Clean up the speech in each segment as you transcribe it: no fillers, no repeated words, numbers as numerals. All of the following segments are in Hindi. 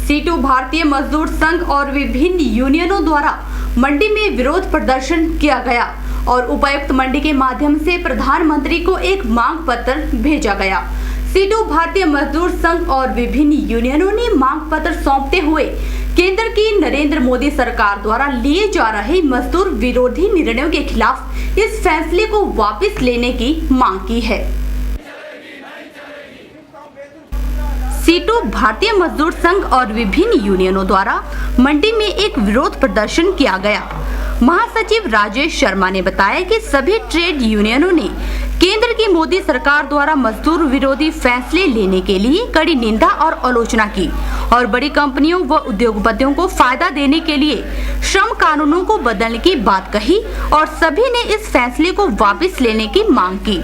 सीटू भारतीय मजदूर संघ और विभिन्न यूनियनों द्वारा मंडी में विरोध प्रदर्शन किया गया और उपायुक्त मंडी के माध्यम से प्रधानमंत्री को एक मांग पत्र भेजा गया। सीटू भारतीय मजदूर संघ और विभिन्न यूनियनों ने मांग पत्र सौंपते हुए केंद्र की नरेंद्र मोदी सरकार द्वारा लिए जा रहे मजदूर विरोधी निर्णयों के खिलाफ इस फैसले को वापस लेने की मांग की है। सीटू भारतीय मजदूर संघ और विभिन्न यूनियनों द्वारा मंडी में एक विरोध प्रदर्शन किया गया। महासचिव राजेश शर्मा ने बताया कि सभी ट्रेड यूनियनों ने केंद्र की मोदी सरकार द्वारा मजदूर विरोधी फैसले लेने के लिए कड़ी निंदा और आलोचना की और बड़ी कंपनियों व उद्योगपतियों को फायदा देने के लिए श्रम कानूनों को बदलने की बात कही और सभी ने इस फैसले को वापस लेने की मांग की।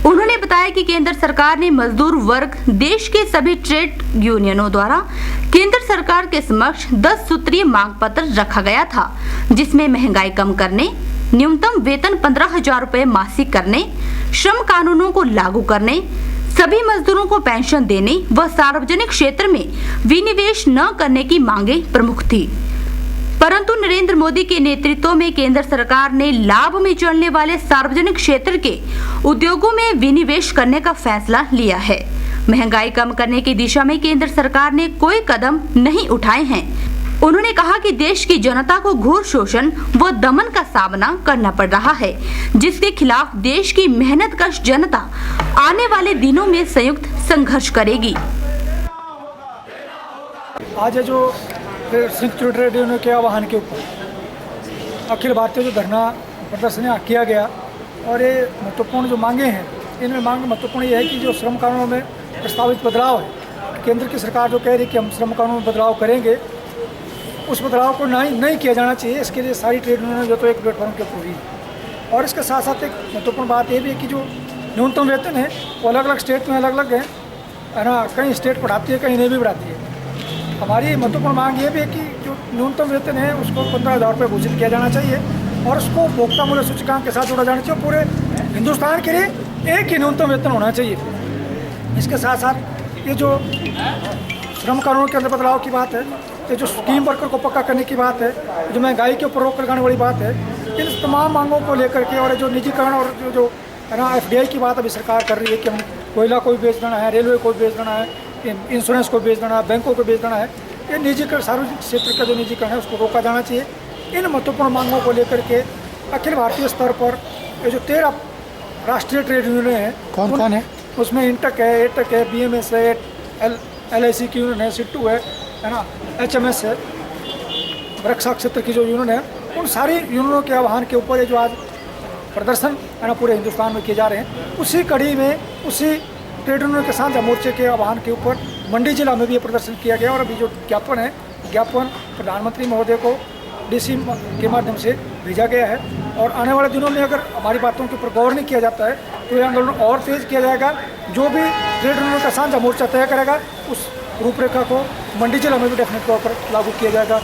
उन्होंने बताया कि केंद्र सरकार ने मजदूर वर्ग देश के सभी ट्रेड यूनियनों द्वारा केंद्र सरकार के समक्ष 10 सूत्रीय मांग पत्र रखा गया था, जिसमें महंगाई कम करने, न्यूनतम वेतन 15,000 रुपए मासिक करने, श्रम कानूनों को लागू करने, सभी मजदूरों को पेंशन देने व सार्वजनिक क्षेत्र में विनिवेश न करने की मांगे प्रमुख थी। परंतु नरेंद्र मोदी के नेतृत्व में केंद्र सरकार ने लाभ में चलने वाले सार्वजनिक क्षेत्र के उद्योगों में विनिवेश करने का फैसला लिया है। महंगाई कम करने की दिशा में केंद्र सरकार ने कोई कदम नहीं उठाए हैं। उन्होंने कहा कि देश की जनता को घोर शोषण व दमन का सामना करना पड़ रहा है, जिसके खिलाफ देश की मेहनतकश जनता आने वाले दिनों में संयुक्त संघर्ष करेगी। आज जो संयुक्त ट्रेड यूनियन के आह्वान के ऊपर अखिल भारतीय जो धरना प्रदर्शन किया गया और ये महत्वपूर्ण जो मांगे हैं, इनमें मांग महत्वपूर्ण ये है कि जो श्रम कानूनों में प्रस्तावित बदलाव है, केंद्र की सरकार जो कह रही है कि हम श्रम कानून में बदलाव करेंगे, उस बदलाव को नहीं किया जाना चाहिए। इसके लिए सारी ट्रेड यूनियन जो तो एक प्लेटफॉर्म के ऊपर हुई है। और इसके साथ साथ एक महत्वपूर्ण बात ये भी है कि जो न्यूनतम वेतन है वो अलग अलग स्टेट में अलग अलग है ना, कहीं स्टेट बढ़ाती है, कहीं नहीं भी बढ़ाती है। हमारी महत्वपूर्ण मांग ये भी है कि जो न्यूनतम वेतन है उसको 15,000 रुपये घोषित किया जाना चाहिए और उसको उपभोक्ता मूल्य सूचकांक के साथ जोड़ा जाना चाहिए। पूरे हिंदुस्तान के लिए एक ही न्यूनतम वेतन होना चाहिए। इसके साथ साथ ये जो श्रम कानून के अंदर बदलाव की बात है, ये जो स्कीम वर्कर को पक्का करने की बात है, जो महंगाई के ऊपर रोक लगाने वाली बात है, इन तमाम मांगों को लेकर के और जो निजीकरण और जो है ना FDI की बात अभी सरकार कर रही है कि हम कोयला को भी बेच देना है, रेलवे को भी बेच देना है, इंश्योरेंस को बेच देना है, बैंकों को बेच देना है, ये निजीकरण सार्वजनिक क्षेत्र का जो निजीकरण है उसको रोका जाना चाहिए। इन महत्वपूर्ण मांगों को लेकर के अखिल भारतीय स्तर पर ये जो 13 राष्ट्रीय ट्रेड यूनियन है, कौन है उसमें इंटक है, एटक है, BMS है, LIC की यूनियन है, सिट्टू है ना, HMS है, रक्षा क्षेत्र की जो यूनियन है, उन सारी यूनियनों के आह्वान के ऊपर ये जो आज प्रदर्शन है ना पूरे हिंदुस्तान में किए जा रहे हैं, उसी कड़ी में उसी ट्रेड यूनियन के साथ मोर्चे के आह्वान के ऊपर मंडी जिला में भी ये प्रदर्शन किया गया और अभी जो ज्ञापन है, ज्ञापन प्रधानमंत्री महोदय को DC के माध्यम से भेजा गया है। और आने वाले दिनों में अगर हमारी बातों के ऊपर गौर नहीं किया जाता है तो ये आंदोलन और तेज किया जाएगा। जो भी ट्रेड यूनियन का साझा मोर्चा तय करेगा उस रूपरेखा को मंडी जिला में भी डेफिनेट तौर पर लागू किया जाएगा।